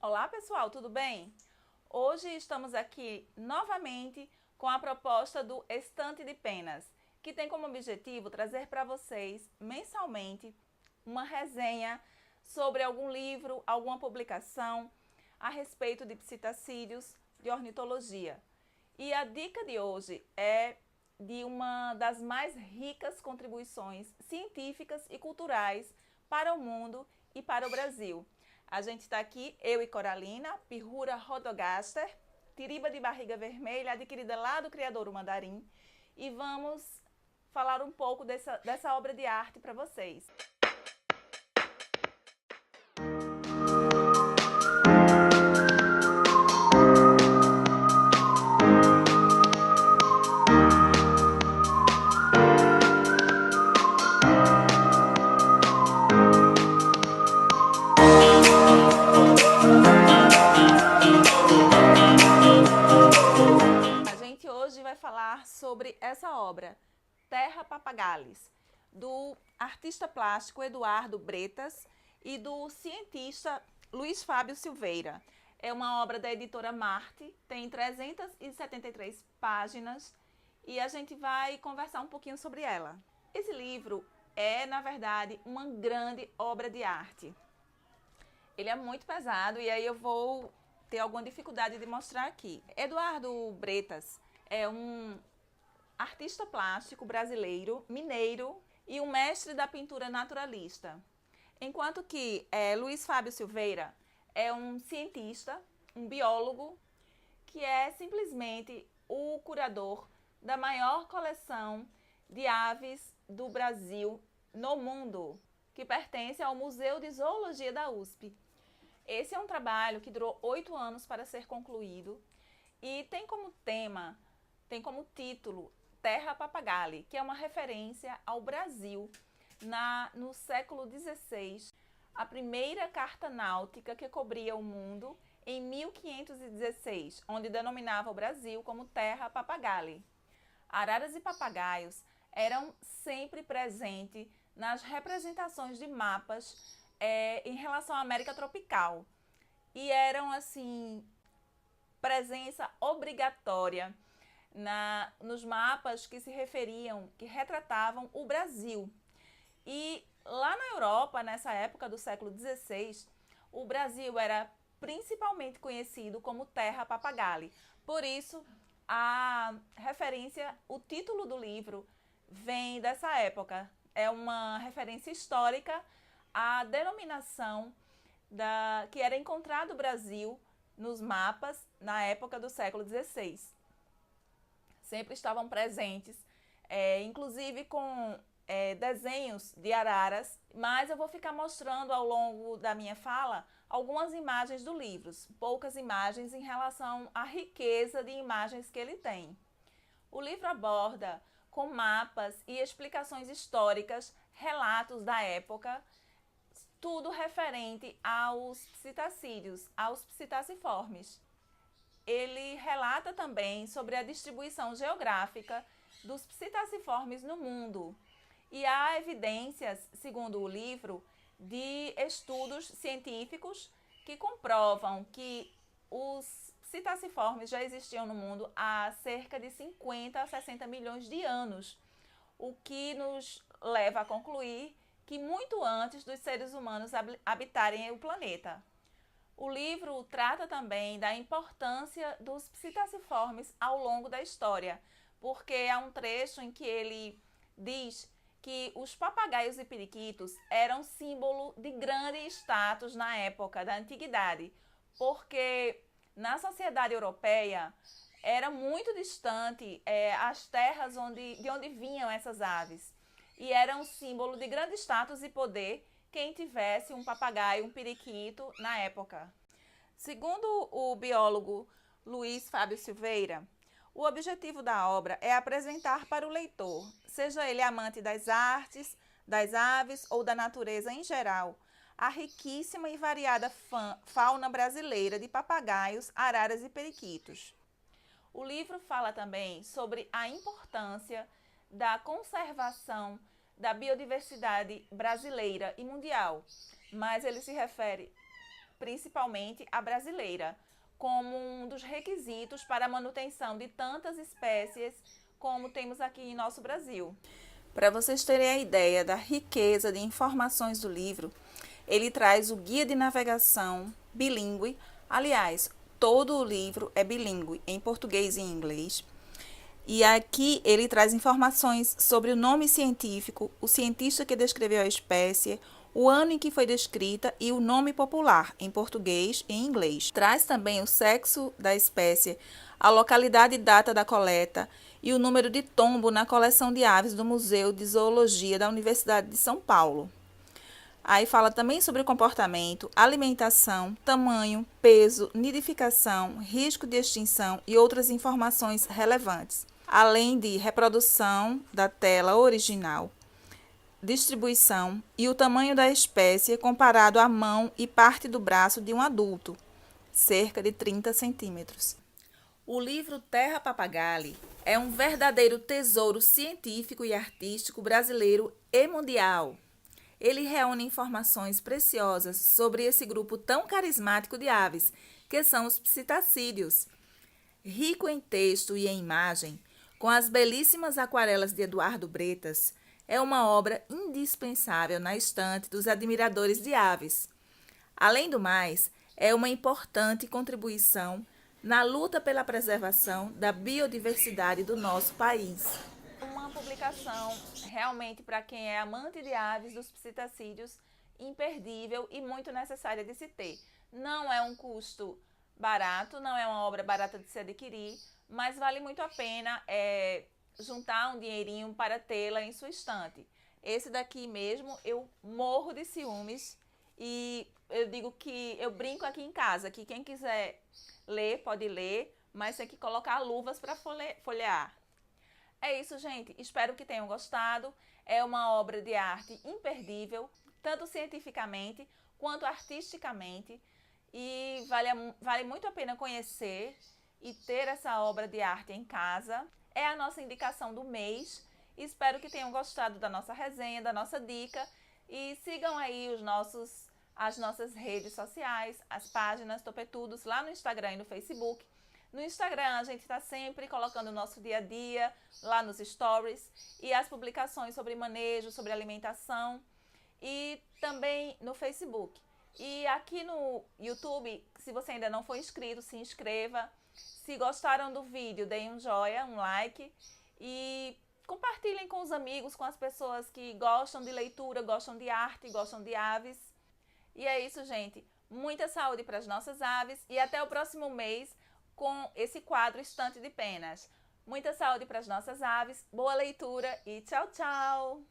Olá pessoal, tudo bem? Hoje estamos aqui novamente com a proposta do Estante de Penas, que tem como objetivo trazer para vocês mensalmente uma resenha sobre algum livro, alguma publicação a respeito de psitacídeos, de ornitologia. E a dica de hoje é de uma das mais ricas contribuições científicas e culturais para o mundo e para o Brasil. A gente está aqui, eu e Coralina, Pirrura Rodogaster, tiriba de barriga vermelha, adquirida lá do criador Mandarim, e vamos falar um pouco dessa obra de arte para vocês. Hoje vai falar sobre essa obra, Terra Papagalis, do artista plástico Eduardo Bretas e do cientista Luiz Fábio Silveira. É uma obra da editora Marte, tem 373 páginas e a gente vai conversar um pouquinho sobre ela. Esse livro é, na verdade, uma grande obra de arte. Ele é muito pesado e aí eu vou ter alguma dificuldade de mostrar aqui. Eduardo Bretas é um artista plástico brasileiro, mineiro e um mestre da pintura naturalista. Enquanto que Luiz Fábio Silveira é um cientista, um biólogo, que é simplesmente o curador da maior coleção de aves do Brasil no mundo, que pertence ao Museu de Zoologia da USP. Esse é um trabalho que durou 8 anos para ser concluído e tem como tema, tem como título Terra Papagalis, que é uma referência ao Brasil no século XVI, a primeira carta náutica que cobria o mundo em 1516, onde denominava o Brasil como Terra Papagalis. Araras e papagaios eram sempre presentes nas representações de mapas em relação à América tropical e eram assim presença obrigatória nos mapas que se referiam, que retratavam o Brasil. E lá na Europa, nessa época do século XVI, o Brasil era principalmente conhecido como Terra Papagalis. Por isso, a referência, o título do livro vem dessa época. É uma referência histórica à denominação que era encontrado o Brasil nos mapas na época do século XVI. Sempre estavam presentes, inclusive com desenhos de araras, mas eu vou ficar mostrando ao longo da minha fala algumas imagens do livro, poucas imagens em relação à riqueza de imagens que ele tem. O livro aborda com mapas e explicações históricas, relatos da época, tudo referente aos psitacídeos, aos psitaciformes. Ele relata também sobre a distribuição geográfica dos psitaciformes no mundo. E há evidências, segundo o livro, de estudos científicos que comprovam que os psitaciformes já existiam no mundo há cerca de 50 a 60 milhões de anos, o que nos leva a concluir que muito antes dos seres humanos habitarem o planeta. O livro trata também da importância dos psitaciformes ao longo da história, porque há um trecho em que ele diz que os papagaios e periquitos eram símbolo de grande status na época da antiguidade, porque na sociedade europeia era muito distante as terras de onde vinham essas aves, e era um símbolo de grande status e poder quem tivesse um papagaio, um periquito na época. Segundo o biólogo Luiz Fábio Silveira, o objetivo da obra é apresentar para o leitor, seja ele amante das artes, das aves ou da natureza em geral, a riquíssima e variada fauna brasileira de papagaios, araras e periquitos. O livro fala também sobre a importância da conservação da biodiversidade brasileira e mundial, mas ele se refere principalmente a brasileira, como um dos requisitos para a manutenção de tantas espécies como temos aqui em nosso Brasil. Para vocês terem a ideia da riqueza de informações do livro, ele traz o guia de navegação bilíngue. Aliás, todo o livro é bilíngue, em português e em inglês. E aqui ele traz informações sobre o nome científico, o cientista que descreveu a espécie, o ano em que foi descrita e o nome popular, em português e em inglês. Traz também o sexo da espécie, a localidade e data da coleta e o número de tombo na coleção de aves do Museu de Zoologia da Universidade de São Paulo. Aí fala também sobre o comportamento, alimentação, tamanho, peso, nidificação, risco de extinção e outras informações relevantes, além de reprodução da tela original, distribuição e o tamanho da espécie comparado à mão e parte do braço de um adulto, cerca de 30 centímetros. O livro Terra Papagaly é um verdadeiro tesouro científico e artístico brasileiro e mundial. Ele reúne informações preciosas sobre esse grupo tão carismático de aves, que são os psitacídeos. Rico em texto e em imagem, com as belíssimas aquarelas de Eduardo Bretas, é uma obra indispensável na estante dos admiradores de aves. Além do mais, é uma importante contribuição na luta pela preservação da biodiversidade do nosso país. Uma publicação realmente para quem é amante de aves dos psitacídeos, imperdível e muito necessária de se ter. Não é um custo barato, não é uma obra barata de se adquirir, mas vale muito a pena juntar um dinheirinho para tê-la em sua estante. Esse daqui mesmo eu morro de ciúmes e eu digo que eu brinco aqui em casa, que quem quiser ler pode ler, mas tem que colocar luvas para folhear. É isso, gente. Espero que tenham gostado. É uma obra de arte imperdível, tanto cientificamente quanto artisticamente. E vale muito a pena conhecer e ter essa obra de arte em casa. É a nossa indicação do mês. Espero que tenham gostado da nossa resenha, da nossa dica. E sigam aí as nossas redes sociais, as páginas Topetudos lá no Instagram e no Facebook. No Instagram a gente está sempre colocando o nosso dia a dia lá nos stories e as publicações sobre manejo, sobre alimentação e também no Facebook. E aqui no YouTube, se você ainda não for inscrito, se inscreva. Se gostaram do vídeo, deem um joinha, um like e compartilhem com os amigos, com as pessoas que gostam de leitura, gostam de arte, gostam de aves. E é isso, gente. Muita saúde para as nossas aves e até o próximo mês com esse quadro Estante de Penas. Muita saúde para as nossas aves, boa leitura e tchau, tchau!